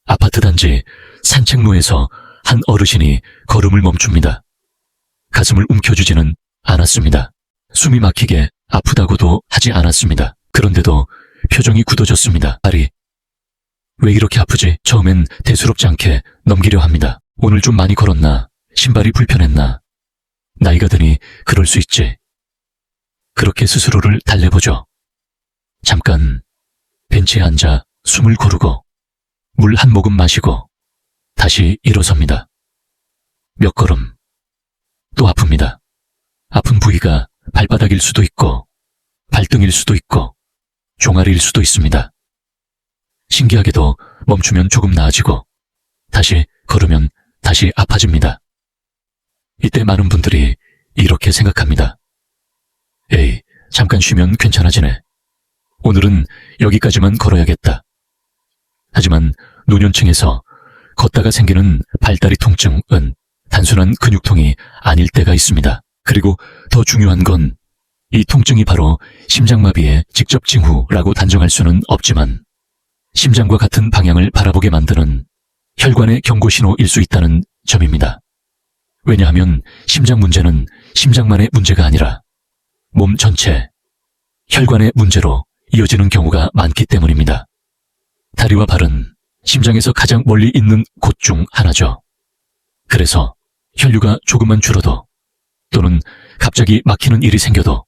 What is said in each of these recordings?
아파트 단지 산책로에서 한 어르신이 걸음을 멈춥니다. 가슴을 움켜쥐지는 않았습니다. 숨이 막히게 아프다고도 하지 않았습니다. 그런데도 표정이 굳어졌습니다. 발이 왜 이렇게 아프지? 처음엔 대수롭지 않게 넘기려 합니다. 오늘 좀 많이 걸었나? 신발이 불편했나? 나이가 드니 그럴 수 있지. 그렇게 스스로를 달래보죠. 잠깐 벤치에 앉아 숨을 고르고 물 한 모금 마시고 다시 일어섭니다. 몇 걸음. 또 아픕니다. 아픈 부위가 발바닥일 수도 있고 발등일 수도 있고 종아리일 수도 있습니다. 신기하게도 멈추면 조금 나아지고 다시 걸으면 다시 아파집니다. 이때 많은 분들이 이렇게 생각합니다. 에이, 잠깐 쉬면 괜찮아지네. 오늘은 여기까지만 걸어야겠다. 하지만 노년층에서 걷다가 생기는 발다리 통증은 단순한 근육통이 아닐 때가 있습니다. 그리고 더 중요한 건 이 통증이 바로 심장마비의 직접 징후라고 단정할 수는 없지만 심장과 같은 방향을 바라보게 만드는 혈관의 경고 신호일 수 있다는 점입니다. 왜냐하면 심장 문제는 심장만의 문제가 아니라 몸 전체, 혈관의 문제로 이어지는 경우가 많기 때문입니다. 다리와 발은 심장에서 가장 멀리 있는 곳 중 하나죠. 그래서 혈류가 조금만 줄어도 또는 갑자기 막히는 일이 생겨도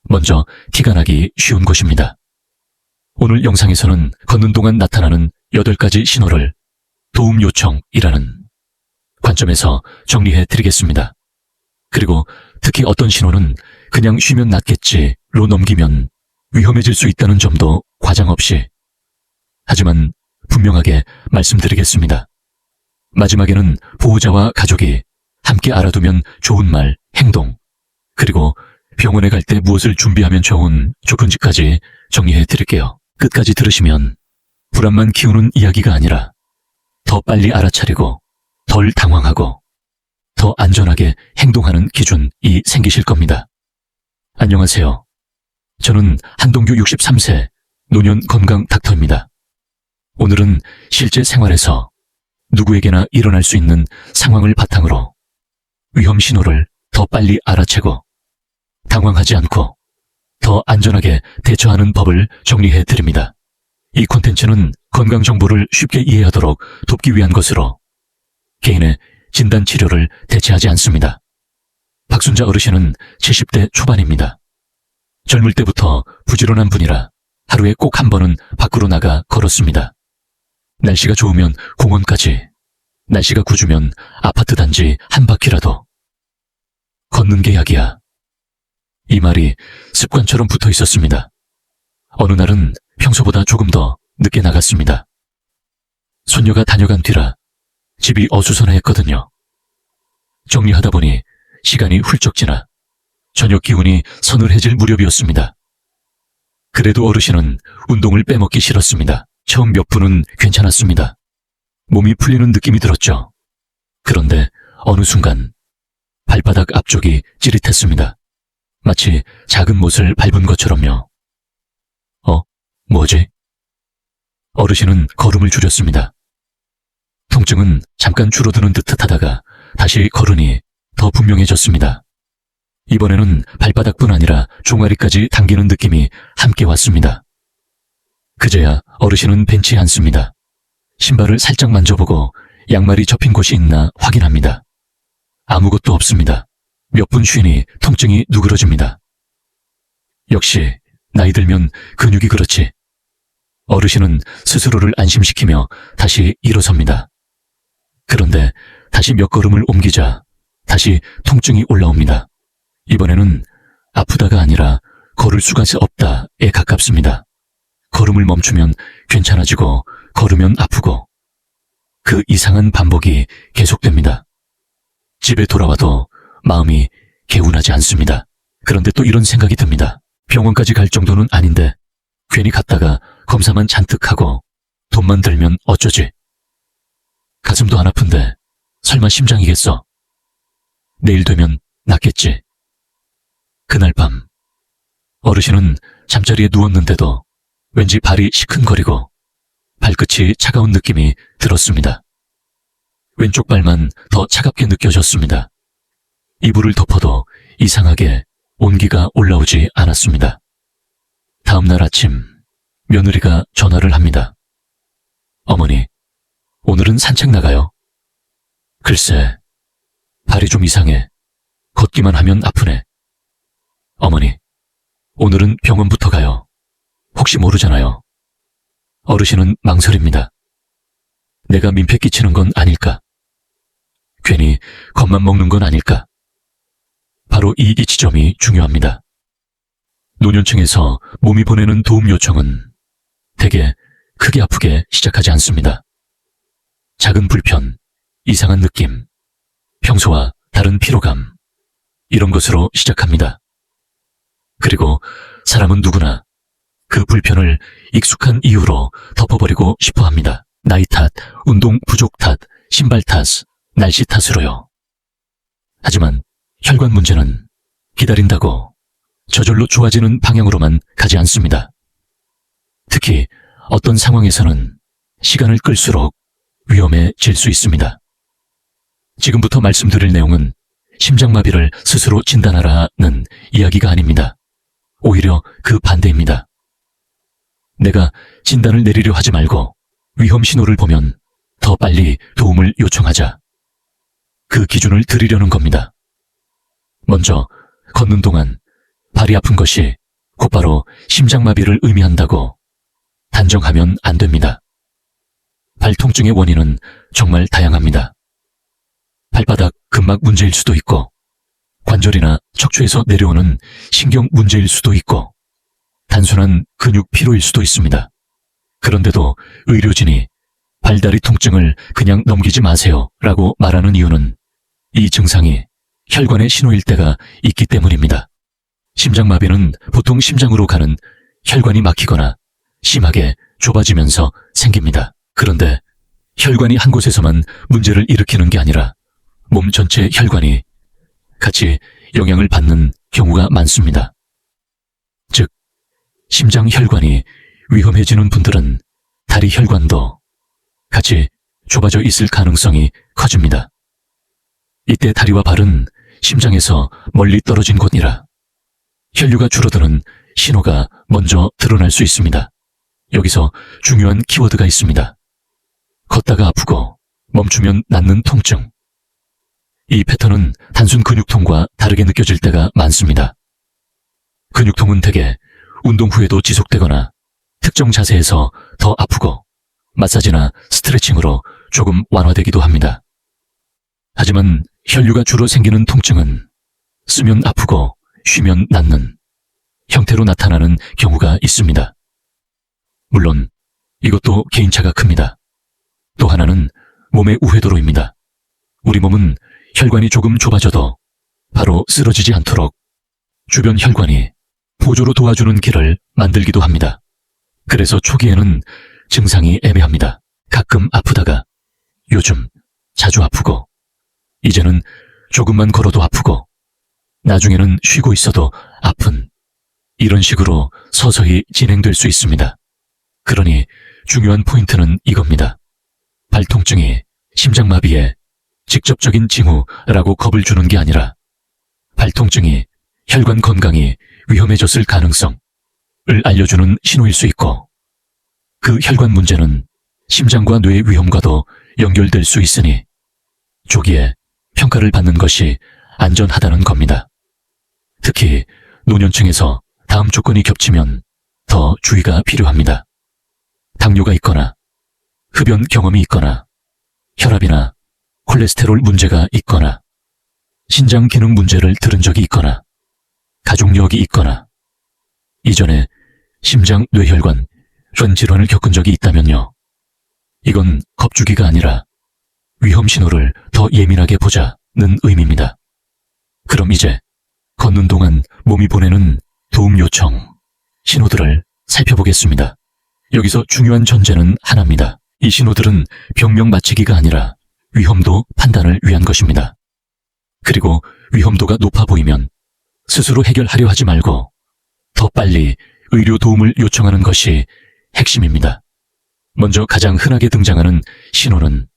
먼저 티가 나기 쉬운 곳입니다. 오늘 영상에서는 걷는 동안 나타나는 8가지 신호를 도움 요청이라는 관점에서 정리해 드리겠습니다. 그리고 특히 어떤 신호는 그냥 쉬면 낫겠지로 넘기면 위험해질 수 있다는 점도 과장 없이, 하지만 분명하게 말씀드리겠습니다. 마지막에는 보호자와 가족이 함께 알아두면 좋은 말, 행동, 그리고 병원에 갈 때 무엇을 준비하면 좋은 조건지까지 정리해 드릴게요. 끝까지 들으시면 불안만 키우는 이야기가 아니라 더 빨리 알아차리고 덜 당황하고 더 안전하게 행동하는 기준이 생기실 겁니다. 안녕하세요. 저는 한동규 63세 노년 건강 닥터입니다. 오늘은 실제 생활에서 누구에게나 일어날 수 있는 상황을 바탕으로 위험 신호를 더 빨리 알아채고 당황하지 않고 더 안전하게 대처하는 법을 정리해 드립니다. 이 콘텐츠는 건강 정보를 쉽게 이해하도록 돕기 위한 것으로 개인의 진단 치료를 대체하지 않습니다. 박순자 어르신은 70대 초반입니다. 젊을 때부터 부지런한 분이라 하루에 꼭 한 번은 밖으로 나가 걸었습니다. 날씨가 좋으면 공원까지, 날씨가 궂으면 아파트 단지 한 바퀴라도. 걷는 게 약이야. 이 말이 습관처럼 붙어 있었습니다. 어느 날은 평소보다 조금 더 늦게 나갔습니다. 손녀가 다녀간 뒤라 집이 어수선했거든요. 정리하다 보니 시간이 훌쩍 지나 저녁 기운이 서늘해질 무렵이었습니다. 그래도 어르신은 운동을 빼먹기 싫었습니다. 처음 몇 분은 괜찮았습니다. 몸이 풀리는 느낌이 들었죠. 그런데 어느 순간 발바닥 앞쪽이 찌릿했습니다. 마치 작은 못을 밟은 것처럼요. 뭐지? 어르신은 걸음을 줄였습니다. 통증은 잠깐 줄어드는 듯 하다가 다시 걸으니 더 분명해졌습니다. 이번에는 발바닥뿐 아니라 종아리까지 당기는 느낌이 함께 왔습니다. 그제야 어르신은 벤치에 앉습니다. 신발을 살짝 만져보고 양말이 접힌 곳이 있나 확인합니다. 아무것도 없습니다. 몇 분 쉬니 통증이 누그러집니다. 역시 나이 들면 근육이 그렇지. 어르신은 스스로를 안심시키며 다시 일어섭니다. 그런데 다시 몇 걸음을 옮기자 다시 통증이 올라옵니다. 이번에는 아프다가 아니라 걸을 수가 없다에 가깝습니다. 걸음을 멈추면 괜찮아지고 걸으면 아프고 그 이상한 반복이 계속됩니다. 집에 돌아와도 마음이 개운하지 않습니다. 그런데 또 이런 생각이 듭니다. 병원까지 갈 정도는 아닌데 괜히 갔다가 검사만 잔뜩 하고 돈만 들면 어쩌지? 가슴도 안 아픈데 설마 심장이겠어? 내일 되면 낫겠지. 그날 밤 어르신은 잠자리에 누웠는데도 왠지 발이 시큰거리고 발끝이 차가운 느낌이 들었습니다. 왼쪽 발만 더 차갑게 느껴졌습니다. 이불을 덮어도 이상하게 온기가 올라오지 않았습니다. 다음 날 아침 며느리가 전화를 합니다. 어머니, 오늘은 산책 나가요? 글쎄, 발이 좀 이상해. 걷기만 하면 아프네. 어머니, 오늘은 병원부터 가요. 혹시 모르잖아요. 어르신은 망설입니다. 내가 민폐 끼치는 건 아닐까? 괜히 겁만 먹는 건 아닐까? 바로 이 지점이 중요합니다. 노년층에서 몸이 보내는 도움 요청은 대개 크게 아프게 시작하지 않습니다. 작은 불편, 이상한 느낌, 평소와 다른 피로감, 이런 것으로 시작합니다. 그리고 사람은 누구나 그 불편을 익숙한 이유로 덮어버리고 싶어 합니다. 나이 탓, 운동 부족 탓, 신발 탓, 날씨 탓으로요. 하지만 혈관 문제는 기다린다고 저절로 좋아지는 방향으로만 가지 않습니다. 특히 어떤 상황에서는 시간을 끌수록 위험해질 수 있습니다. 지금부터 말씀드릴 내용은 심장마비를 스스로 진단하라는 이야기가 아닙니다. 오히려 그 반대입니다. 내가 진단을 내리려 하지 말고 위험 신호를 보면 더 빨리 도움을 요청하자. 그 기준을 드리려는 겁니다. 먼저 걷는 동안 발이 아픈 것이 곧바로 심장마비를 의미한다고 단정하면 안 됩니다. 발 통증의 원인은 정말 다양합니다. 발바닥 근막 문제일 수도 있고, 관절이나 척추에서 내려오는 신경 문제일 수도 있고, 단순한 근육 피로일 수도 있습니다. 그런데도 의료진이 발다리 통증을 그냥 넘기지 마세요 라고 말하는 이유는 이 증상이 혈관의 신호일 때가 있기 때문입니다. 심장마비는 보통 심장으로 가는 혈관이 막히거나 심하게 좁아지면서 생깁니다. 그런데 혈관이 한 곳에서만 문제를 일으키는 게 아니라 몸 전체 혈관이 같이 영향을 받는 경우가 많습니다. 즉, 심장 혈관이 위험해지는 분들은 다리 혈관도 같이 좁아져 있을 가능성이 커집니다. 이때 다리와 발은 심장에서 멀리 떨어진 곳이라 혈류가 줄어드는 신호가 먼저 드러날 수 있습니다. 여기서 중요한 키워드가 있습니다. 걷다가 아프고 멈추면 낫는 통증. 이 패턴은 단순 근육통과 다르게 느껴질 때가 많습니다. 근육통은 대개 운동 후에도 지속되거나 특정 자세에서 더 아프고 마사지나 스트레칭으로 조금 완화되기도 합니다. 하지만 혈류가 주로 생기는 통증은 쓰면 아프고 쉬면 낫는 형태로 나타나는 경우가 있습니다. 물론 이것도 개인차가 큽니다. 또 하나는 몸의 우회도로입니다. 우리 몸은 혈관이 조금 좁아져도 바로 쓰러지지 않도록 주변 혈관이 보조로 도와주는 길을 만들기도 합니다. 그래서 초기에는 증상이 애매합니다. 가끔 아프다가 요즘 자주 아프고 이제는 조금만 걸어도 아프고 나중에는 쉬고 있어도 아픈, 이런 식으로 서서히 진행될 수 있습니다. 그러니 중요한 포인트는 이겁니다. 발통증이 심장마비의 직접적인 징후라고 겁을 주는 게 아니라 발통증이 혈관 건강이 위험해졌을 가능성을 알려주는 신호일 수 있고, 그 혈관 문제는 심장과 뇌 위험과도 연결될 수 있으니 조기에 평가를 받는 것이 안전하다는 겁니다. 특히 노년층에서 다음 조건이 겹치면 더 주의가 필요합니다. 당뇨가 있거나 흡연 경험이 있거나 혈압이나 콜레스테롤 문제가 있거나 신장 기능 문제를 들은 적이 있거나 가족력이 있거나 이전에 심장 뇌혈관 전 질환을 겪은 적이 있다면요. 이건 겁주기가 아니라 위험 신호를 더 예민하게 보자는 의미입니다. 그럼 이제 걷는 동안 몸이 보내는 도움 요청, 신호들을 살펴보겠습니다. 여기서 중요한 전제는 하나입니다. 이 신호들은 병명 맞추기가 아니라 위험도 판단을 위한 것입니다. 그리고 위험도가 높아 보이면 스스로 해결하려 하지 말고 더 빨리 의료 도움을 요청하는 것이 핵심입니다. 먼저 가장 흔하게 등장하는 신호는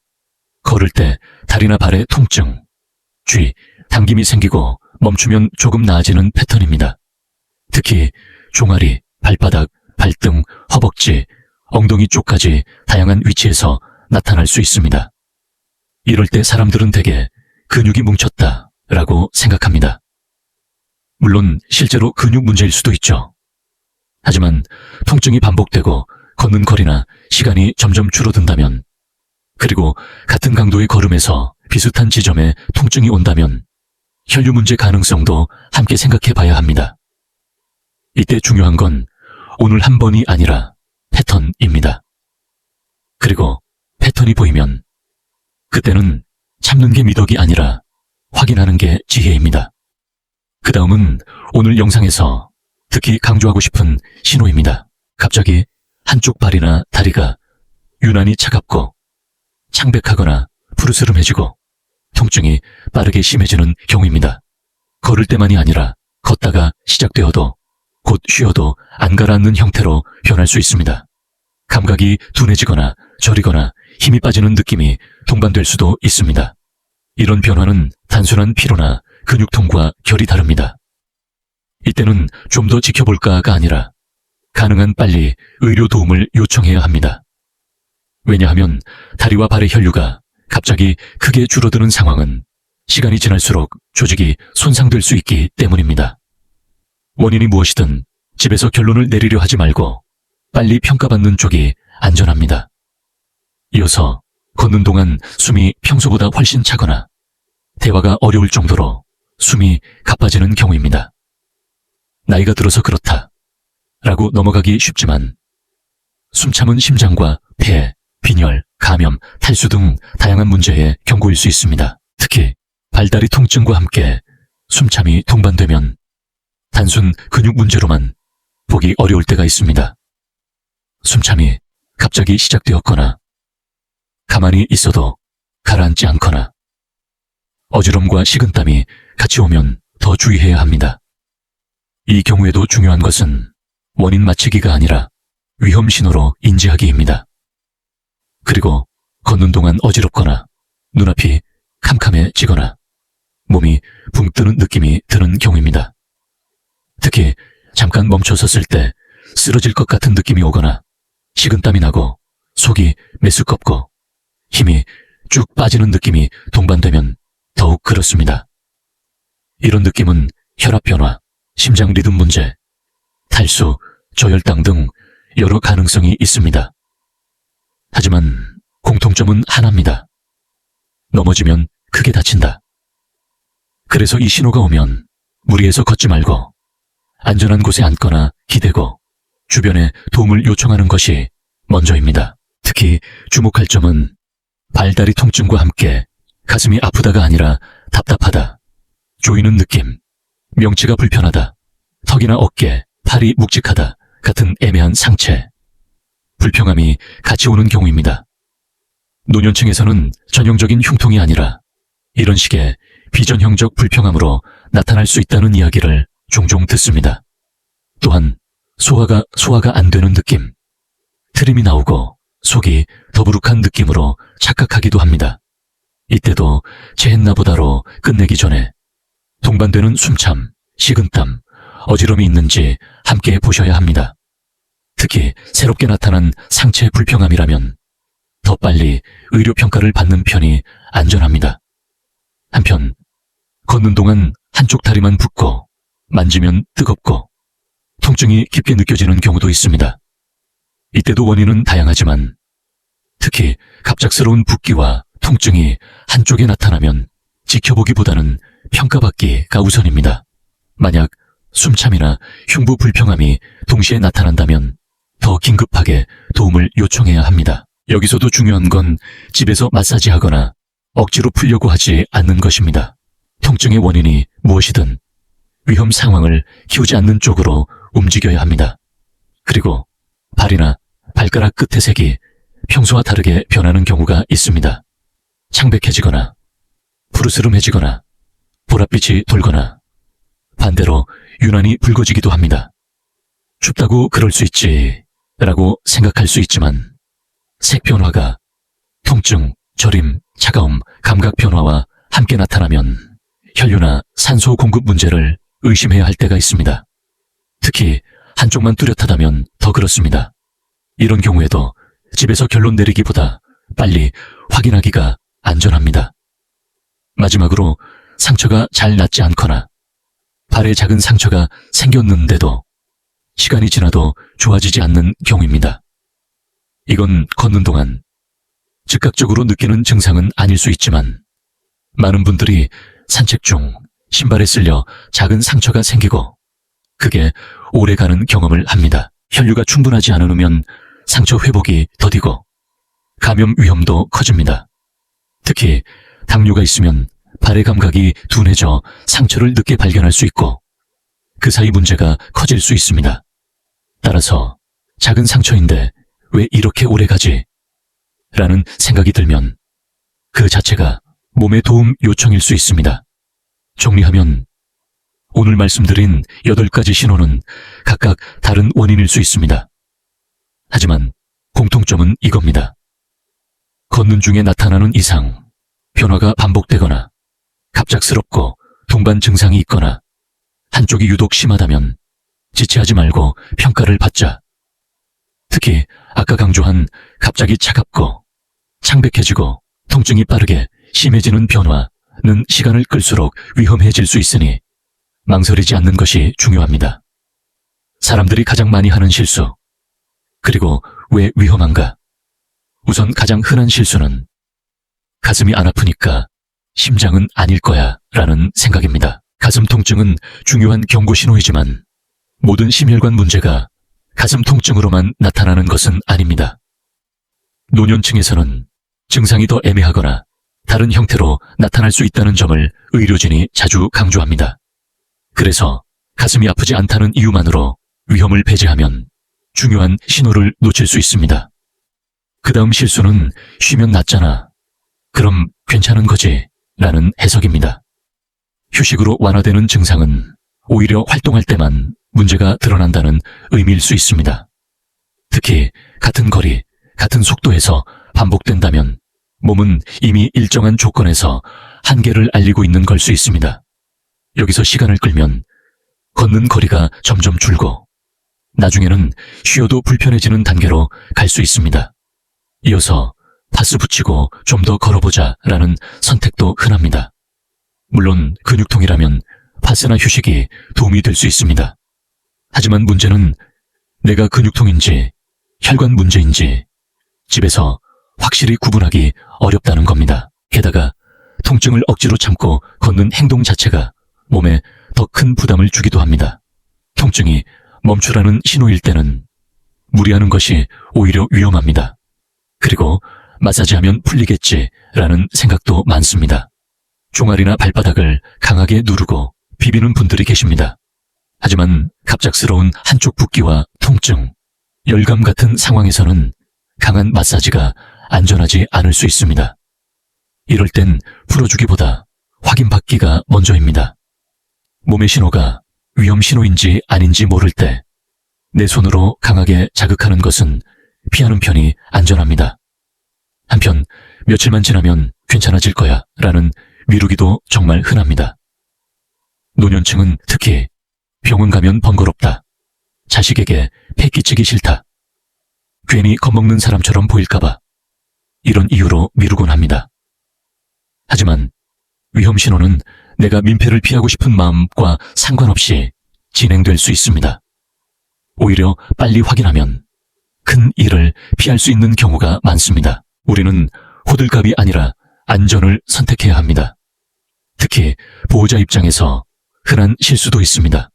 걸을 때 다리나 발의 통증, 쥐, 당김이 생기고 멈추면 조금 나아지는 패턴입니다. 특히 종아리, 발바닥, 발등, 허벅지, 엉덩이 쪽까지 다양한 위치에서 나타날 수 있습니다. 이럴 때 사람들은 대개 근육이 뭉쳤다 라고 생각합니다. 물론 실제로 근육 문제일 수도 있죠. 하지만 통증이 반복되고 걷는 거리나 시간이 점점 줄어든다면, 그리고 같은 강도의 걸음에서 비슷한 지점에 통증이 온다면 혈류 문제 가능성도 함께 생각해 봐야 합니다. 이때 중요한 건 오늘 한 번이 아니라 패턴입니다. 그리고 패턴이 보이면 그때는 참는 게 미덕이 아니라 확인하는 게 지혜입니다. 그 다음은 오늘 영상에서 특히 강조하고 싶은 신호입니다. 갑자기 한쪽 발이나 다리가 유난히 차갑고 창백하거나 푸르스름해지고 통증이 빠르게 심해지는 경우입니다. 걸을 때만이 아니라 걷다가 시작되어도 곧 쉬어도 안 가라앉는 형태로 변할 수 있습니다. 감각이 둔해지거나 저리거나 힘이 빠지는 느낌이 동반될 수도 있습니다. 이런 변화는 단순한 피로나 근육통과 결이 다릅니다. 이때는 좀 더 지켜볼까가 아니라 가능한 빨리 의료 도움을 요청해야 합니다. 왜냐하면 다리와 발의 혈류가 갑자기 크게 줄어드는 상황은 시간이 지날수록 조직이 손상될 수 있기 때문입니다. 원인이 무엇이든 집에서 결론을 내리려 하지 말고 빨리 평가받는 쪽이 안전합니다. 이어서 걷는 동안 숨이 평소보다 훨씬 차거나 대화가 어려울 정도로 숨이 가빠지는 경우입니다. 나이가 들어서 그렇다 라고 넘어가기 쉽지만 숨 참은 심장과 폐, 빈혈, 감염, 탈수 등 다양한 문제의 경고일 수 있습니다. 특히 발다리 통증과 함께 숨참이 동반되면 단순 근육 문제로만 보기 어려울 때가 있습니다. 숨참이 갑자기 시작되었거나 가만히 있어도 가라앉지 않거나 어지럼과 식은땀이 같이 오면 더 주의해야 합니다. 이 경우에도 중요한 것은 원인 맞히기가 아니라 위험 신호로 인지하기입니다. 그리고 걷는 동안 어지럽거나 눈앞이 캄캄해지거나 몸이 붕 뜨는 느낌이 드는 경우입니다. 특히 잠깐 멈춰섰을 때 쓰러질 것 같은 느낌이 오거나 식은땀이 나고 속이 메스껍고 힘이 쭉 빠지는 느낌이 동반되면 더욱 그렇습니다. 이런 느낌은 혈압 변화, 심장 리듬 문제, 탈수, 저혈당 등 여러 가능성이 있습니다. 하지만 공통점은 하나입니다. 넘어지면 크게 다친다. 그래서 이 신호가 오면 무리해서 걷지 말고 안전한 곳에 앉거나 기대고 주변에 도움을 요청하는 것이 먼저입니다. 특히 주목할 점은 발다리 통증과 함께 가슴이 아프다가 아니라 답답하다, 조이는 느낌, 명치가 불편하다, 턱이나 어깨, 팔이 묵직하다 같은 애매한 상체, 불평함이 같이 오는 경우입니다. 노년층에서는 전형적인 흉통이 아니라 이런 식의 비전형적 불평함으로 나타날 수 있다는 이야기를 종종 듣습니다. 또한 소화가 안 되는 느낌, 트림이 나오고 속이 더부룩한 느낌으로 착각하기도 합니다. 이때도 체했나 보다로 끝내기 전에 동반되는 숨참, 식은땀, 어지럼이 있는지 함께 보셔야 합니다. 특히 새롭게 나타난 상체 불평함이라면 더 빨리 의료평가를 받는 편이 안전합니다. 한편 걷는 동안 한쪽 다리만 붓고 만지면 뜨겁고 통증이 깊게 느껴지는 경우도 있습니다. 이때도 원인은 다양하지만 특히 갑작스러운 붓기와 통증이 한쪽에 나타나면 지켜보기보다는 평가받기가 우선입니다. 만약 숨참이나 흉부 불평함이 동시에 나타난다면 더 긴급하게 도움을 요청해야 합니다. 여기서도 중요한 건 집에서 마사지하거나 억지로 풀려고 하지 않는 것입니다. 통증의 원인이 무엇이든 위험 상황을 키우지 않는 쪽으로 움직여야 합니다. 그리고 발이나 발가락 끝의 색이 평소와 다르게 변하는 경우가 있습니다. 창백해지거나 푸르스름해지거나 보랏빛이 돌거나 반대로 유난히 붉어지기도 합니다. 춥다고 그럴 수 있지 라고 생각할 수 있지만 색 변화가 통증, 저림, 차가움, 감각 변화와 함께 나타나면 혈류나 산소 공급 문제를 의심해야 할 때가 있습니다. 특히 한쪽만 뚜렷하다면 더 그렇습니다. 이런 경우에도 집에서 결론 내리기보다 빨리 확인하기가 안전합니다. 마지막으로 상처가 잘 낫지 않거나 발에 작은 상처가 생겼는데도 시간이 지나도 좋아지지 않는 경우입니다. 이건 걷는 동안 즉각적으로 느끼는 증상은 아닐 수 있지만 많은 분들이 산책 중 신발에 쓸려 작은 상처가 생기고 그게 오래가는 경험을 합니다. 혈류가 충분하지 않으면 상처 회복이 더디고 감염 위험도 커집니다. 특히 당뇨가 있으면 발의 감각이 둔해져 상처를 늦게 발견할 수 있고 그 사이 문제가 커질 수 있습니다. 따라서 작은 상처인데 왜 이렇게 오래가지? 라는 생각이 들면 그 자체가 몸의 도움 요청일 수 있습니다. 정리하면 오늘 말씀드린 8가지 신호는 각각 다른 원인일 수 있습니다. 하지만 공통점은 이겁니다. 걷는 중에 나타나는 이상, 변화가 반복되거나 갑작스럽고 동반 증상이 있거나 한쪽이 유독 심하다면 지체하지 말고 평가를 받자. 특히 아까 강조한 갑자기 차갑고 창백해지고 통증이 빠르게 심해지는 변화는 시간을 끌수록 위험해질 수 있으니 망설이지 않는 것이 중요합니다. 사람들이 가장 많이 하는 실수, 그리고 왜 위험한가? 우선 가장 흔한 실수는 가슴이 안 아프니까 심장은 아닐 거야 라는 생각입니다. 가슴 통증은 중요한 경고 신호이지만 모든 심혈관 문제가 가슴 통증으로만 나타나는 것은 아닙니다. 노년층에서는 증상이 더 애매하거나 다른 형태로 나타날 수 있다는 점을 의료진이 자주 강조합니다. 그래서 가슴이 아프지 않다는 이유만으로 위험을 배제하면 중요한 신호를 놓칠 수 있습니다. 그 다음 실수는 쉬면 낫잖아. 그럼 괜찮은 거지? 라는 해석입니다. 휴식으로 완화되는 증상은 오히려 활동할 때만 문제가 드러난다는 의미일 수 있습니다. 특히 같은 거리, 같은 속도에서 반복된다면 몸은 이미 일정한 조건에서 한계를 알리고 있는 걸 수 있습니다. 여기서 시간을 끌면 걷는 거리가 점점 줄고 나중에는 쉬어도 불편해지는 단계로 갈 수 있습니다. 이어서 파스 붙이고 좀 더 걸어보자 라는 선택도 흔합니다. 물론 근육통이라면 파스나 휴식이 도움이 될 수 있습니다. 하지만 문제는 내가 근육통인지 혈관 문제인지 집에서 확실히 구분하기 어렵다는 겁니다. 게다가 통증을 억지로 참고 걷는 행동 자체가 몸에 더 큰 부담을 주기도 합니다. 통증이 멈추라는 신호일 때는 무리하는 것이 오히려 위험합니다. 그리고 마사지하면 풀리겠지라는 생각도 많습니다. 종아리나 발바닥을 강하게 누르고 비비는 분들이 계십니다. 하지만 갑작스러운 한쪽 붓기와 통증, 열감 같은 상황에서는 강한 마사지가 안전하지 않을 수 있습니다. 이럴 땐 풀어주기보다 확인받기가 먼저입니다. 몸의 신호가 위험 신호인지 아닌지 모를 때 내 손으로 강하게 자극하는 것은 피하는 편이 안전합니다. 한편 며칠만 지나면 괜찮아질 거야 라는 미루기도 정말 흔합니다. 노년층은 특히 병원 가면 번거롭다, 자식에게 폐 끼치기 싫다, 괜히 겁먹는 사람처럼 보일까봐 이런 이유로 미루곤 합니다. 하지만 위험 신호는 내가 민폐를 피하고 싶은 마음과 상관없이 진행될 수 있습니다. 오히려 빨리 확인하면 큰 일을 피할 수 있는 경우가 많습니다. 우리는 호들갑이 아니라 안전을 선택해야 합니다. 특히 보호자 입장에서 흔한 실수도 있습니다.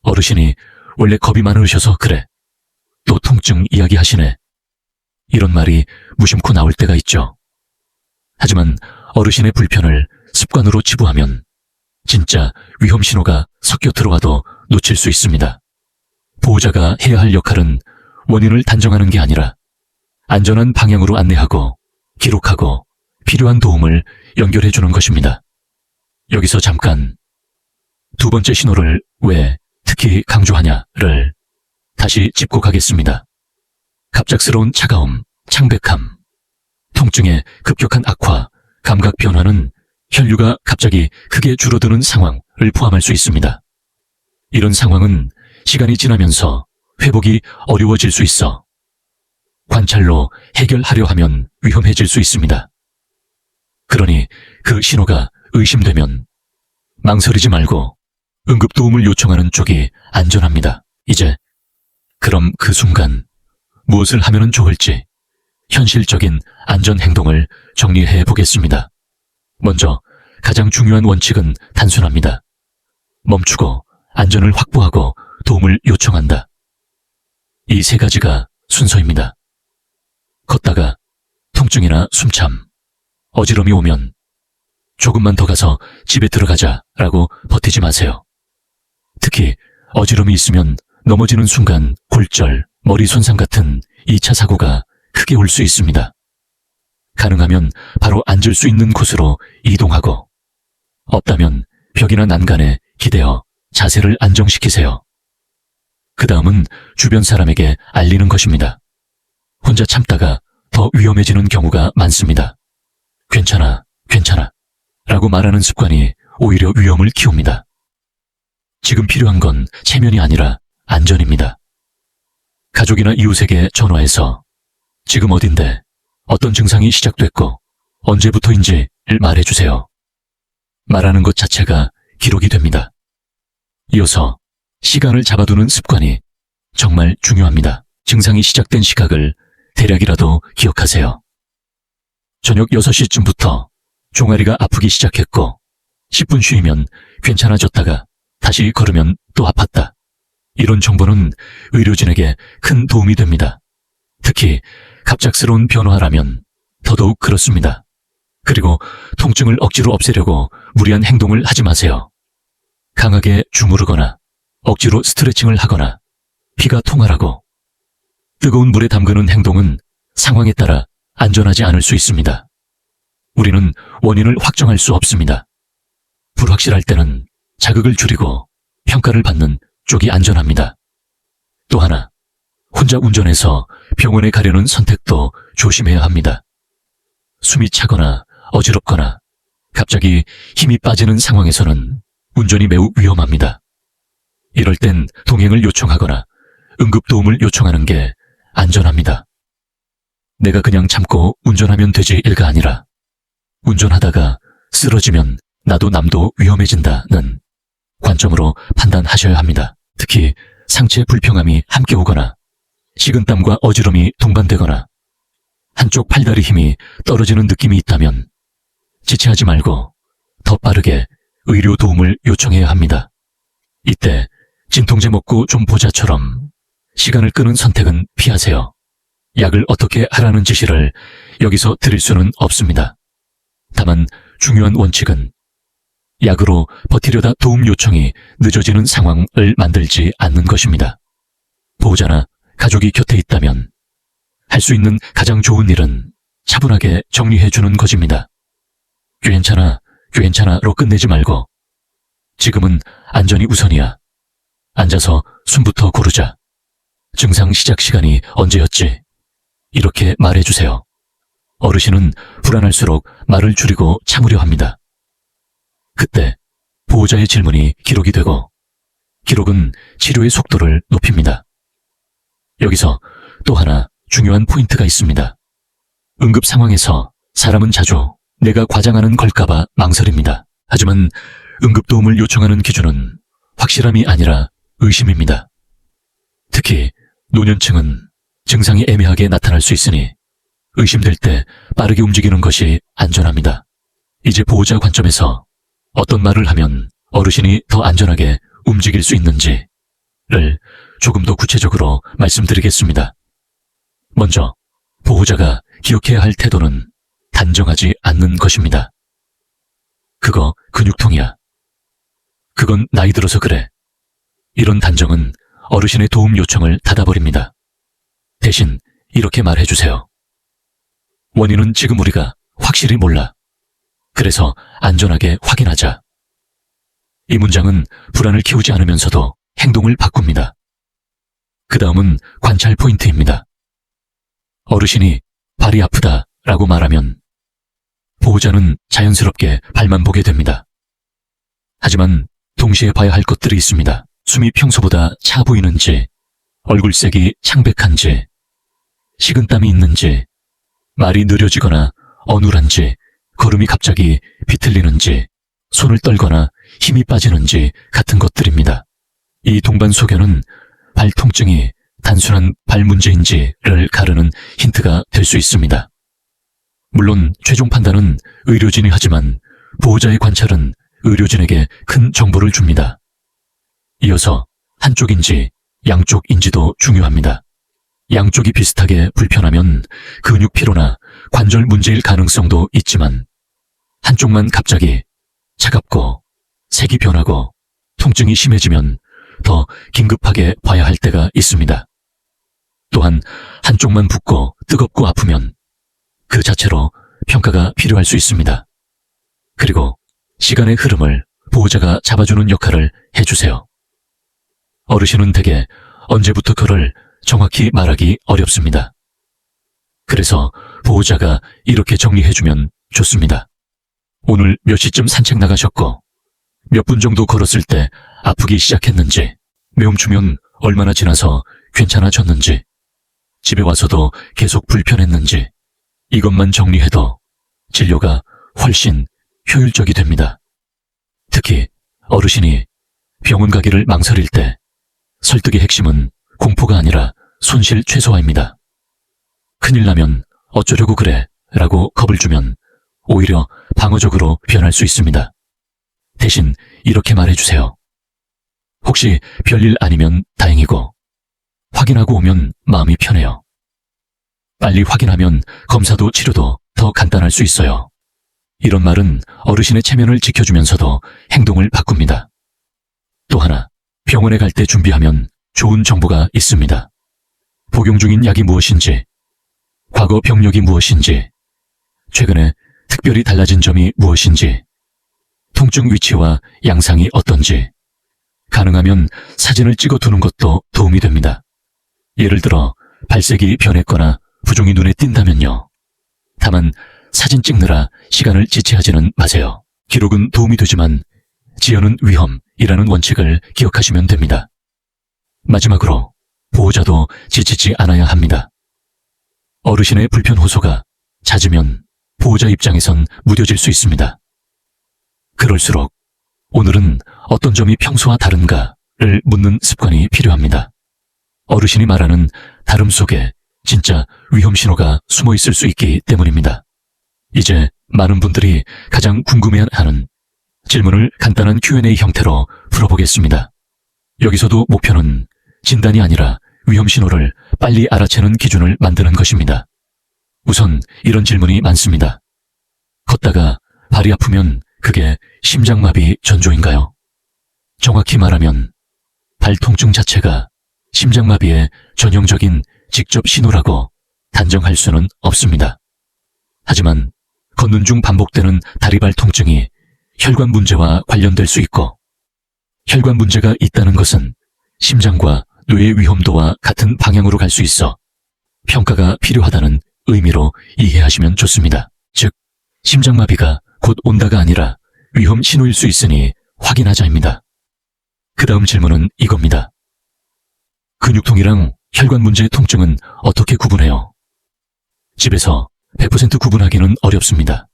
어르신이 원래 겁이 많으셔서 그래. 또 통증 이야기하시네. 이런 말이 무심코 나올 때가 있죠. 하지만 어르신의 불편을 습관으로 치부하면 진짜 위험 신호가 섞여 들어와도 놓칠 수 있습니다. 보호자가 해야 할 역할은 원인을 단정하는 게 아니라 안전한 방향으로 안내하고 기록하고 필요한 도움을 연결해 주는 것입니다. 여기서 잠깐 두 번째 신호를 왜 특히 강조하냐를 다시 짚고 가겠습니다. 갑작스러운 차가움, 창백함, 통증의 급격한 악화, 감각 변화는 혈류가 갑자기 크게 줄어드는 상황을 포함할 수 있습니다. 이런 상황은 시간이 지나면서 회복이 어려워질 수 있어 관찰로 해결하려 하면 위험해질 수 있습니다. 그러니 그 신호가 의심되면 망설이지 말고 응급도움을 요청하는 쪽이 안전합니다. 이제 그럼 그 순간 무엇을 하면 좋을지 현실적인 안전행동을 정리해 보겠습니다. 먼저 가장 중요한 원칙은 단순합니다. 멈추고 안전을 확보하고 도움을 요청한다. 이 세 가지가 순서입니다. 걷다가 통증이나 숨참, 어지럼이 오면 조금만 더 가서 집에 들어가자라고 버티지 마세요. 특히 어지럼이 있으면 넘어지는 순간 골절, 머리 손상 같은 2차 사고가 크게 올 수 있습니다. 가능하면 바로 앉을 수 있는 곳으로 이동하고, 없다면 벽이나 난간에 기대어 자세를 안정시키세요. 그 다음은 주변 사람에게 알리는 것입니다. 혼자 참다가 더 위험해지는 경우가 많습니다. 괜찮아, 괜찮아 라고 말하는 습관이 오히려 위험을 키웁니다. 지금 필요한 건 체면이 아니라 안전입니다. 가족이나 이웃에게 전화해서 지금 어딘데, 어떤 증상이 시작됐고 언제부터인지를 말해주세요. 말하는 것 자체가 기록이 됩니다. 이어서 시간을 잡아두는 습관이 정말 중요합니다. 증상이 시작된 시각을 대략이라도 기억하세요. 저녁 6시쯤부터 종아리가 아프기 시작했고 10분 쉬면 괜찮아졌다가 다시 걸으면 또 아팠다. 이런 정보는 의료진에게 큰 도움이 됩니다. 특히 갑작스러운 변화라면 더더욱 그렇습니다. 그리고 통증을 억지로 없애려고 무리한 행동을 하지 마세요. 강하게 주무르거나 억지로 스트레칭을 하거나 피가 통하라고 뜨거운 물에 담그는 행동은 상황에 따라 안전하지 않을 수 있습니다. 우리는 원인을 확정할 수 없습니다. 불확실할 때는 자극을 줄이고 평가를 받는 쪽이 안전합니다. 또 하나, 혼자 운전해서 병원에 가려는 선택도 조심해야 합니다. 숨이 차거나 어지럽거나 갑자기 힘이 빠지는 상황에서는 운전이 매우 위험합니다. 이럴 땐 동행을 요청하거나 응급도움을 요청하는 게 안전합니다. 내가 그냥 참고 운전하면 되지가 아니라 운전하다가 쓰러지면 나도 남도 위험해진다는 관점으로 판단하셔야 합니다. 특히 상체 불평함이 함께 오거나 식은땀과 어지럼이 동반되거나 한쪽 팔다리 힘이 떨어지는 느낌이 있다면 지체하지 말고 더 빠르게 의료 도움을 요청해야 합니다. 이때 진통제 먹고 좀 보자처럼 시간을 끄는 선택은 피하세요. 약을 어떻게 하라는 지시를 여기서 드릴 수는 없습니다. 다만 중요한 원칙은 약으로 버티려다 도움 요청이 늦어지는 상황을 만들지 않는 것입니다. 보호자나 가족이 곁에 있다면 할 수 있는 가장 좋은 일은 차분하게 정리해주는 것입니다. 괜찮아, 괜찮아로 끝내지 말고 지금은 안전이 우선이야. 앉아서 숨부터 고르자. 증상 시작 시간이 언제였지? 이렇게 말해주세요. 어르신은 불안할수록 말을 줄이고 참으려 합니다. 그때 보호자의 질문이 기록이 되고 기록은 치료의 속도를 높입니다. 여기서 또 하나 중요한 포인트가 있습니다. 응급 상황에서 사람은 자주 내가 과장하는 걸까봐 망설입니다. 하지만 응급도움을 요청하는 기준은 확실함이 아니라 의심입니다. 특히 노년층은 증상이 애매하게 나타날 수 있으니 의심될 때 빠르게 움직이는 것이 안전합니다. 이제 보호자 관점에서 어떤 말을 하면 어르신이 더 안전하게 움직일 수 있는지를 조금 더 구체적으로 말씀드리겠습니다. 먼저 보호자가 기억해야 할 태도는 단정하지 않는 것입니다. 그거 근육통이야. 그건 나이 들어서 그래. 이런 단정은 어르신의 도움 요청을 닫아버립니다. 대신 이렇게 말해주세요. 원인은 지금 우리가 확실히 몰라. 그래서 안전하게 확인하자. 이 문장은 불안을 키우지 않으면서도 행동을 바꿉니다. 그 다음은 관찰 포인트입니다. 어르신이 발이 아프다 라고 말하면 보호자는 자연스럽게 발만 보게 됩니다. 하지만 동시에 봐야 할 것들이 있습니다. 숨이 평소보다 차 보이는지, 얼굴색이 창백한지, 식은땀이 있는지, 말이 느려지거나 어눌한지, 걸음이 갑자기 비틀리는지, 손을 떨거나 힘이 빠지는지 같은 것들입니다. 이 동반 소견은 발 통증이 단순한 발 문제인지를 가르는 힌트가 될 수 있습니다. 물론 최종 판단은 의료진이 하지만 보호자의 관찰은 의료진에게 큰 정보를 줍니다. 이어서 한쪽인지 양쪽인지도 중요합니다. 양쪽이 비슷하게 불편하면 근육 피로나 관절 문제일 가능성도 있지만 한쪽만 갑자기 차갑고 색이 변하고 통증이 심해지면 더 긴급하게 봐야 할 때가 있습니다. 또한 한쪽만 붓고 뜨겁고 아프면 그 자체로 평가가 필요할 수 있습니다. 그리고 시간의 흐름을 보호자가 잡아주는 역할을 해주세요. 어르신은 대개 언제부터그를 정확히 말하기 어렵습니다. 그래서 보호자가 이렇게 정리해주면 좋습니다. 오늘 몇 시쯤 산책 나가셨고 몇 분 정도 걸었을 때 아프기 시작했는지, 매움주면 얼마나 지나서 괜찮아졌는지, 집에 와서도 계속 불편했는지, 이것만 정리해도 진료가 훨씬 효율적이 됩니다. 특히 어르신이 병원 가기를 망설일 때 설득의 핵심은 공포가 아니라 손실 최소화입니다. 큰일 나면 어쩌려고 그래 라고 겁을 주면 오히려 방어적으로 변할 수 있습니다. 대신 이렇게 말해주세요. 혹시 별일 아니면 다행이고 확인하고 오면 마음이 편해요. 빨리 확인하면 검사도 치료도 더 간단할 수 있어요. 이런 말은 어르신의 체면을 지켜주면서도 행동을 바꿉니다. 또 하나, 병원에 갈 때 준비하면 좋은 정보가 있습니다. 복용 중인 약이 무엇인지, 과거 병력이 무엇인지, 최근에 특별히 달라진 점이 무엇인지, 통증 위치와 양상이 어떤지, 가능하면 사진을 찍어두는 것도 도움이 됩니다. 예를 들어 발색이 변했거나 부종이 눈에 띈다면요. 다만 사진 찍느라 시간을 지체하지는 마세요. 기록은 도움이 되지만 지연은 위험이라는 원칙을 기억하시면 됩니다. 마지막으로 보호자도 지치지 않아야 합니다. 어르신의 불편 호소가 잦으면 보호자 입장에선 무뎌질 수 있습니다. 그럴수록 오늘은 어떤 점이 평소와 다른가를 묻는 습관이 필요합니다. 어르신이 말하는 다름 속에 진짜 위험 신호가 숨어 있을 수 있기 때문입니다. 이제 많은 분들이 가장 궁금해하는 질문을 간단한 Q&A 형태로 풀어보겠습니다. 여기서도 목표는 진단이 아니라 위험 신호를 빨리 알아채는 기준을 만드는 것입니다. 우선 이런 질문이 많습니다. 걷다가 발이 아프면 그게 심장마비 전조인가요? 정확히 말하면 발 통증 자체가 심장마비의 전형적인 직접 신호라고 단정할 수는 없습니다. 하지만 걷는 중 반복되는 다리발 통증이 혈관 문제와 관련될 수 있고, 혈관 문제가 있다는 것은 심장과 뇌의 위험도와 같은 방향으로 갈 수 있어 평가가 필요하다는 의미로 이해하시면 좋습니다. 즉, 심장마비가 곧 온다가 아니라 위험 신호일 수 있으니 확인하자입니다. 그 다음 질문은 이겁니다. 근육통이랑 혈관 문제의 통증은 어떻게 구분해요? 집에서 100% 구분하기는 어렵습니다.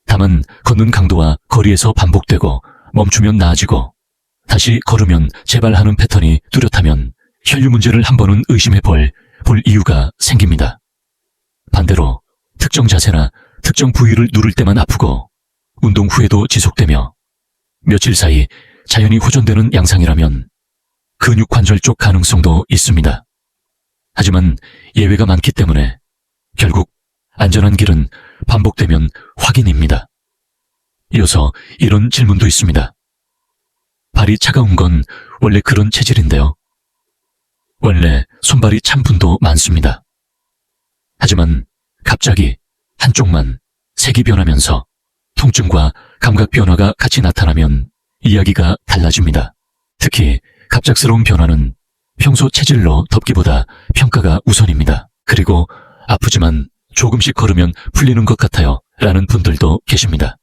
다만 걷는 강도와 거리에서 반복되고 멈추면 나아지고 다시 걸으면 재발하는 패턴이 뚜렷하면 혈류 문제를 한 번은 의심해 볼 이유가 생깁니다. 반대로 특정 자세나 특정 부위를 누를 때만 아프고 운동 후에도 지속되며 며칠 사이 자연히 호전되는 양상이라면 근육 관절 쪽 가능성도 있습니다. 하지만 예외가 많기 때문에 결국 안전한 길은 반복되면 확인입니다. 이어서 이런 질문도 있습니다. 발이 차가운 건 원래 그런 체질인데요. 원래 손발이 찬 분도 많습니다. 하지만 갑자기 한쪽만 색이 변하면서 통증과 감각 변화가 같이 나타나면 이야기가 달라집니다. 특히 갑작스러운 변화는 평소 체질로 덮기보다 평가가 우선입니다. 그리고 아프지만 조금씩 걸으면 풀리는 것 같아요 라는 분들도 계십니다.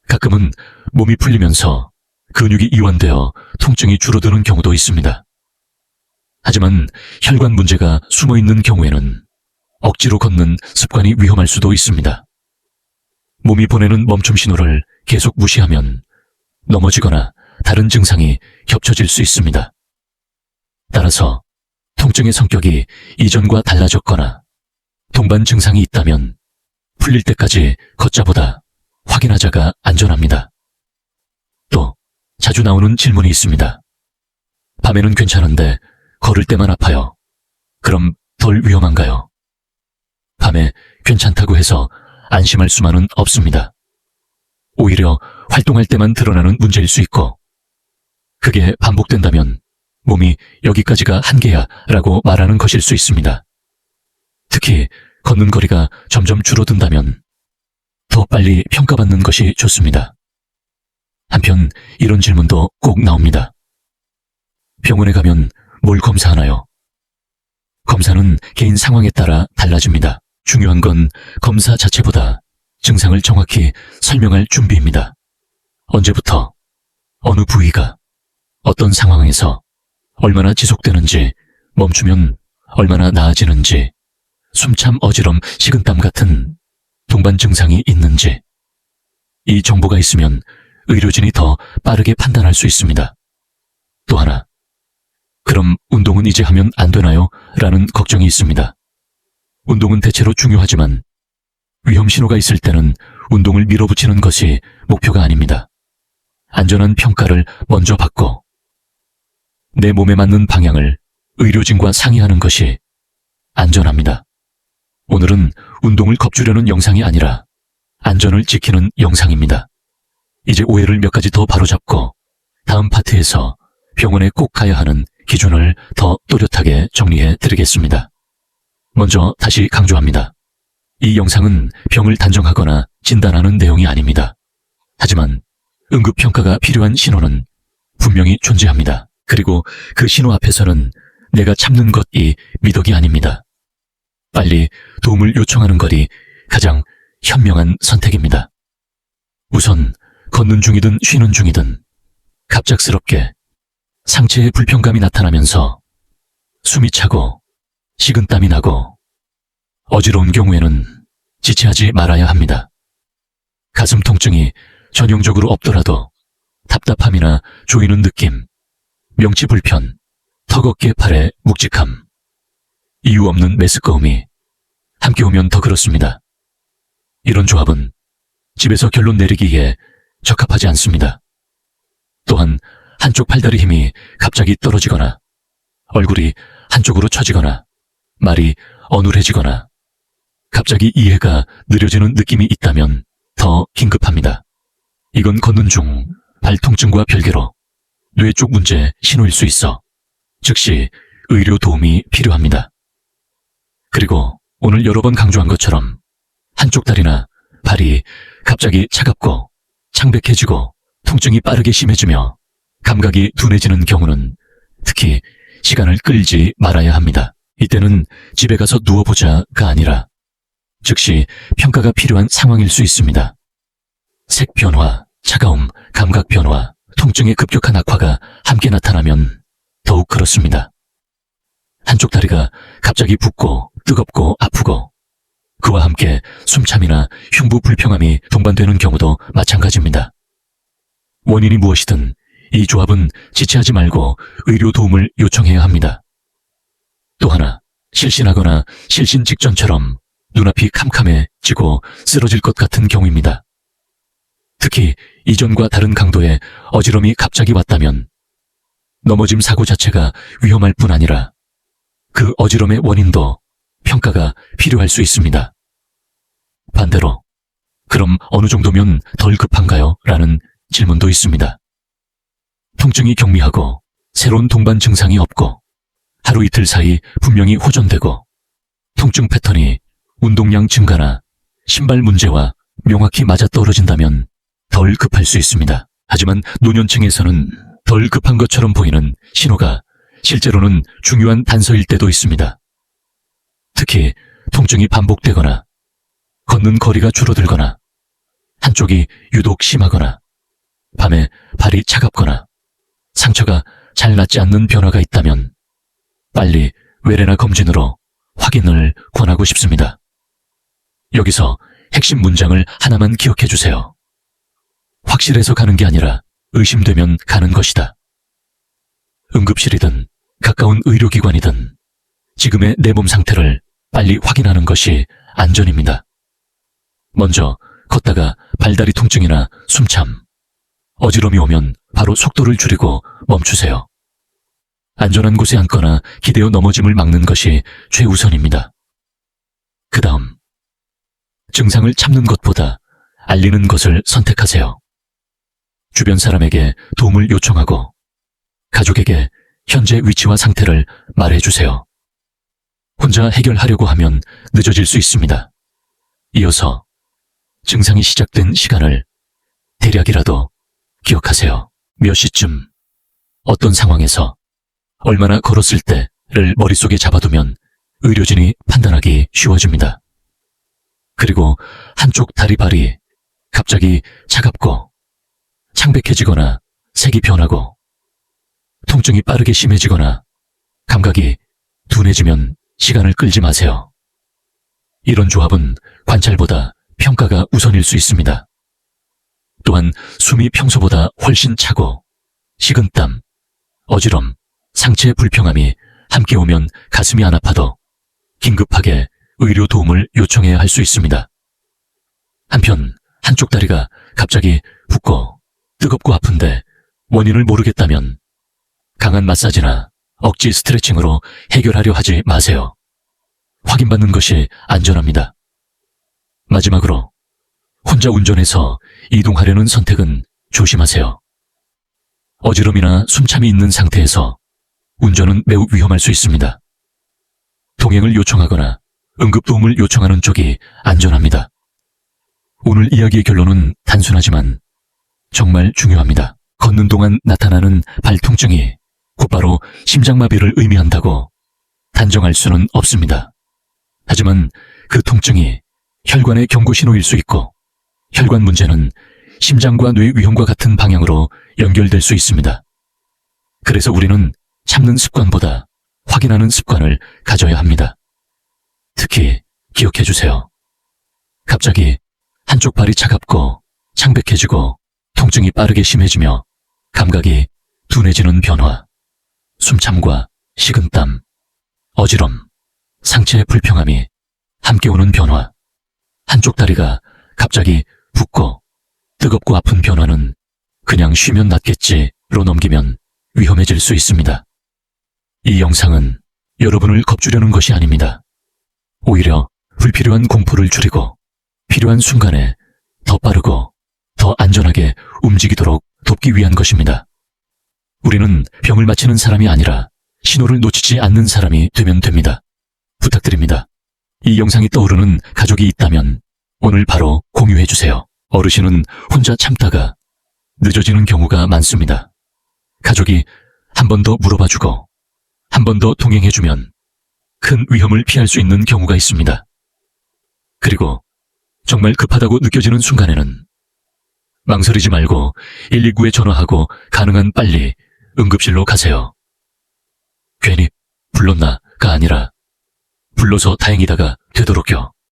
가끔은 몸이 풀리면서 근육이 이완되어 통증이 줄어드는 경우도 있습니다. 하지만 혈관 문제가 숨어있는 경우에는 억지로 걷는 습관이 위험할 수도 있습니다. 몸이 보내는 멈춤 신호를 계속 무시하면 넘어지거나 다른 증상이 겹쳐질 수 있습니다. 따라서 통증의 성격이 이전과 달라졌거나 동반 증상이 있다면 풀릴 때까지 걷자보다 확인하자가 안전합니다. 또 자주 나오는 질문이 있습니다. 밤에는 괜찮은데 걸을 때만 아파요. 그럼 덜 위험한가요? 밤에 괜찮다고 해서 안심할 수만은 없습니다. 오히려 활동할 때만 드러나는 문제일 수 있고, 그게 반복된다면 몸이 여기까지가 한계야 라고 말하는 것일 수 있습니다. 특히 걷는 거리가 점점 줄어든다면 더 빨리 평가받는 것이 좋습니다. 한편 이런 질문도 꼭 나옵니다. 병원에 가면 뭘 검사하나요? 검사는 개인 상황에 따라 달라집니다. 중요한 건 검사 자체보다 증상을 정확히 설명할 준비입니다. 언제부터, 어느 부위가, 어떤 상황에서 얼마나 지속되는지, 멈추면 얼마나 나아지는지, 숨참 어지럼, 식은땀 같은 동반 증상이 있는지, 이 정보가 있으면 의료진이 더 빠르게 판단할 수 있습니다. 또 하나, 그럼 운동은 이제 하면 안 되나요? 라는 걱정이 있습니다. 운동은 대체로 중요하지만 위험 신호가 있을 때는 운동을 밀어붙이는 것이 목표가 아닙니다. 안전한 평가를 먼저 받고 내 몸에 맞는 방향을 의료진과 상의하는 것이 안전합니다. 오늘은 운동을 겁주려는 영상이 아니라 안전을 지키는 영상입니다. 이제 오해를 몇 가지 더 바로잡고 다음 파트에서 병원에 꼭 가야 하는 기준을 더 또렷하게 정리해 드리겠습니다. 먼저 다시 강조합니다. 이 영상은 병을 단정하거나 진단하는 내용이 아닙니다. 하지만 응급평가가 필요한 신호는 분명히 존재합니다. 그리고 그 신호 앞에서는 내가 참는 것이 미덕이 아닙니다. 빨리 도움을 요청하는 것이 가장 현명한 선택입니다. 우선 걷는 중이든 쉬는 중이든 갑작스럽게 상체에 불편감이 나타나면서 숨이 차고 식은땀이 나고 어지러운 경우에는 지체하지 말아야 합니다. 가슴 통증이 전형적으로 없더라도 답답함이나 조이는 느낌, 명치 불편, 턱어깨 팔의 묵직함, 이유 없는 메스꺼움이 함께 오면 더 그렇습니다. 이런 조합은 집에서 결론 내리기에 적합하지 않습니다. 또한 한쪽 팔다리 힘이 갑자기 떨어지거나 얼굴이 한쪽으로 처지거나 말이 어눌해지거나 갑자기 이해가 느려지는 느낌이 있다면 더 긴급합니다. 이건 걷는 중 발통증과 별개로 뇌 쪽 문제 신호일 수 있어 즉시 의료 도움이 필요합니다. 그리고 오늘 여러 번 강조한 것처럼 한쪽 다리나 발이 갑자기 차갑고 창백해지고 통증이 빠르게 심해지며 감각이 둔해지는 경우는 특히 시간을 끌지 말아야 합니다. 이때는 집에 가서 누워보자가 아니라 즉시 평가가 필요한 상황일 수 있습니다. 색 변화, 차가움, 감각 변화, 통증의 급격한 악화가 함께 나타나면 더욱 그렇습니다. 한쪽 다리가 갑자기 붓고 뜨겁고 아프고 그와 함께 숨참이나 흉부 불평함이 동반되는 경우도 마찬가지입니다. 원인이 무엇이든 이 조합은 지체하지 말고 의료 도움을 요청해야 합니다. 또 하나, 실신하거나 실신 직전처럼 눈앞이 캄캄해지고 쓰러질 것 같은 경우입니다. 특히 이전과 다른 강도의 어지럼이 갑자기 왔다면 넘어짐 사고 자체가 위험할 뿐 아니라 그 어지럼의 원인도 평가가 필요할 수 있습니다. 반대로 그럼 어느 정도면 덜 급한가요? 라는 질문도 있습니다. 통증이 경미하고 새로운 동반 증상이 없고 하루 이틀 사이 분명히 호전되고 통증 패턴이 운동량 증가나 신발 문제와 명확히 맞아떨어진다면 덜 급할 수 있습니다. 하지만 노년층에서는 덜 급한 것처럼 보이는 신호가 실제로는 중요한 단서일 때도 있습니다. 특히 통증이 반복되거나 걷는 거리가 줄어들거나 한쪽이 유독 심하거나 밤에 발이 차갑거나 상처가 잘 낫지 않는 변화가 있다면 빨리 외래나 검진으로 확인을 권하고 싶습니다. 여기서 핵심 문장을 하나만 기억해 주세요. 확실해서 가는 게 아니라 의심되면 가는 것이다. 응급실이든 가까운 의료기관이든 지금의 내 몸 상태를 빨리 확인하는 것이 안전입니다. 먼저 걷다가 발다리 통증이나 숨참, 어지럼이 오면 바로 속도를 줄이고 멈추세요. 안전한 곳에 앉거나 기대어 넘어짐을 막는 것이 최우선입니다. 그 다음, 증상을 참는 것보다 알리는 것을 선택하세요. 주변 사람에게 도움을 요청하고 가족에게 현재 위치와 상태를 말해주세요. 혼자 해결하려고 하면 늦어질 수 있습니다. 이어서 증상이 시작된 시간을 대략이라도 기억하세요. 몇 시쯤, 어떤 상황에서, 얼마나 걸었을 때를 머릿속에 잡아두면 의료진이 판단하기 쉬워집니다. 그리고 한쪽 다리 발이 갑자기 차갑고 창백해지거나 색이 변하고 통증이 빠르게 심해지거나 감각이 둔해지면 시간을 끌지 마세요. 이런 조합은 관찰보다 평가가 우선일 수 있습니다. 또한 숨이 평소보다 훨씬 차고 식은땀, 어지럼, 상체 불평함이 함께 오면 가슴이 안 아파도 긴급하게 의료 도움을 요청해야 할 수 있습니다. 한편 한쪽 다리가 갑자기 붓고 뜨겁고 아픈데 원인을 모르겠다면 강한 마사지나 억지 스트레칭으로 해결하려 하지 마세요. 확인받는 것이 안전합니다. 마지막으로 혼자 운전해서 이동하려는 선택은 조심하세요. 어지럼이나 숨참이 있는 상태에서 운전은 매우 위험할 수 있습니다. 동행을 요청하거나 응급도움을 요청하는 쪽이 안전합니다. 오늘 이야기의 결론은 단순하지만 정말 중요합니다. 걷는 동안 나타나는 발통증이 곧바로 심장마비를 의미한다고 단정할 수는 없습니다. 하지만 그 통증이 혈관의 경고 신호일 수 있고 혈관 문제는 심장과 뇌 위험과 같은 방향으로 연결될 수 있습니다. 그래서 우리는 참는 습관보다 확인하는 습관을 가져야 합니다. 특히 기억해 주세요. 갑자기 한쪽 발이 차갑고 창백해지고 통증이 빠르게 심해지며 감각이 둔해지는 변화, 숨참과 식은땀, 어지럼, 상체의 불평함이 함께 오는 변화, 한쪽 다리가 갑자기 붓고 뜨겁고 아픈 변화는 그냥 쉬면 낫겠지로 넘기면 위험해질 수 있습니다. 이 영상은 여러분을 겁주려는 것이 아닙니다. 오히려 불필요한 공포를 줄이고 필요한 순간에 더 빠르고 더 안전하게 움직이도록 돕기 위한 것입니다. 우리는 병을 맞히는 사람이 아니라 신호를 놓치지 않는 사람이 되면 됩니다. 부탁드립니다. 이 영상이 떠오르는 가족이 있다면 오늘 바로 공유해주세요. 어르신은 혼자 참다가 늦어지는 경우가 많습니다. 가족이 한 번 더 물어봐주고 한 번 더 동행해주면 큰 위험을 피할 수 있는 경우가 있습니다. 그리고 정말 급하다고 느껴지는 순간에는 망설이지 말고 119에 전화하고 가능한 빨리 응급실로 가세요. 괜히 불렀나가 아니라 불러서 다행이다가 되도록요.